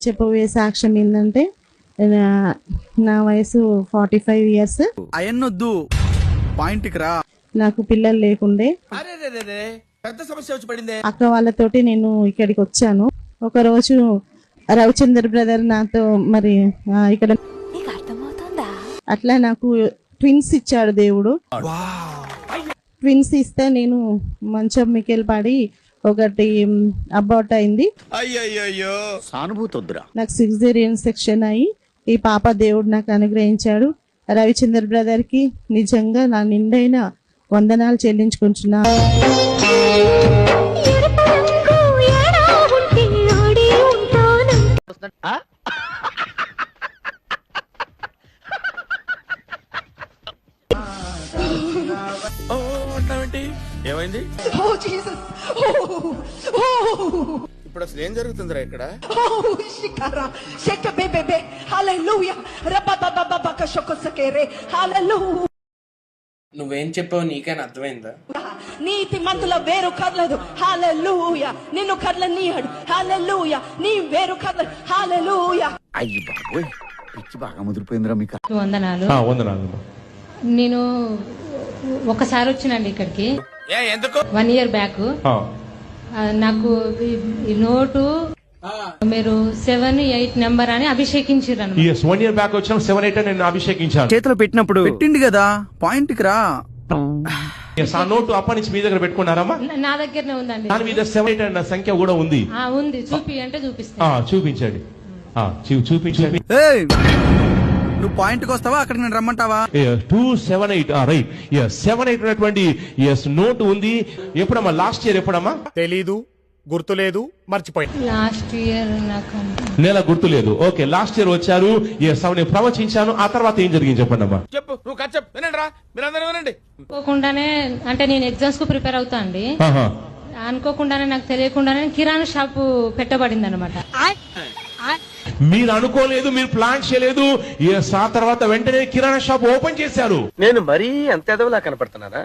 చెప్పబోయే సాక్ష్యం ఏంటంటే నా వయసు 45 ఇయర్స్. అయన్నొద్దు, పాయింట్కి రా. నాకు పిల్లలు లేకుండే. పెద్ద సమస్య వచ్చి పడిందే. అక్క వాళ్ళతోటి నేను ఇక్కడికి వచ్చాను. ఒక రోజు రవిచంద్ర బ్రదర్ నాతో మరి ఇక్కడ అట్లా నాకు ట్విన్స్ ఇచ్చాడు దేవుడు. ట్విన్స్ ఇస్తే నేను మంచం మికెల్ పడి ఒకటి అబౌట్ అయింది. అయ్యో సానుభూతి వద్దురా. నాకు సిజేరియన్ సెక్షన్ అయ్యి ఈ పాప దేవుడు నాకు అనుగ్రహించాడు. రవిచంద్ర బ్రదర్ కి నిజంగా నా నిండైన వందనాలు చెల్లించుకుంటున్నా. ఏమైంది ఇప్పుడు అసలు ఏం జరుగుతుందిరా ఇక్కడ? నువ్వేం చెప్పావు నీకైనా అర్థమైందా? నీతి మంతుల వేరు కదలదు. హల్లెలూయా. నిన్ను కదలనీయడు. హల్లెలూయా. నీ వేరు కదలదు. హల్లెలూయా. అయ్యి బాబోయ్, పిచ్చి బాగా ముదిరిపోయిందిరా మీకు. వందనాలు. నేను ఒకసారి వచ్చినండి ఇక్కడికి. ఎందుకు? 1 year బ్యాక్. నాకు ఈ నోటు మీరు 7-8 నెంబర్ అని అభిషేకించారు. 1 year బ్యాక్ వచ్చిన 7-8 నేను అభిషేకించాను. చేతిలో పెట్టినప్పుడు పెట్టిండి కదా, పాయింట్కి రా. ఆ నోటు అప్పటి నుంచి మీ దగ్గర పెట్టుకున్నారమ్మా? నా దగ్గరనే ఉందండి. దాని మీద 7-8 అన్న సంఖ్య కూడా ఉంది. ఉంది, చూపి అంటే చూపిస్తాను. చూపించండి, చూపించండి. నువ్వు పాయింట్కి వస్తావా, అక్కడ నేను రమ్మంటావా? 278 రైట్. 78 ఉన్నటువంటి నోటు ఉంది. ఎప్పుడమ్మా? లాస్ట్ ఇయర్ ఎప్పుడమ్మా? తెలీదు, గుర్తులేదు, మర్చిపోయి. లాస్ట్ ఇయర్ నాకు నెల గుర్తులేదు. ఓకే, లాస్ట్ ఇయర్ వచ్చారు. నేను ప్రవచించాను. ఆ తర్వాత ఏం జరిగింది చెప్పండి అమ్మా. చెప్పు, నువ్వు కథ చెప్పు, వినండి రా, మీరందరూ వినండి. అనుకోకుండానే, అంటే నేను ఎగ్జామ్స్ కు ప్రిపేర్ అవుతా అండి. అనుకోకుండానే, నాకు తెలియకుండానే కిరాణా షాపు పెట్టబడింది అనమాట. మీరు అనుకోలేదు, మీరు ప్లాన్ చేయలేదు. ఆ తర్వాత వెంటనే కిరాణా షాప్ ఓపెన్ చేశారు. నేను మరీ అంత ఎదవలా కనపడుతున్నారా?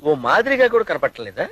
ఓ మాదిరిగా కూడా కనపడలేదా?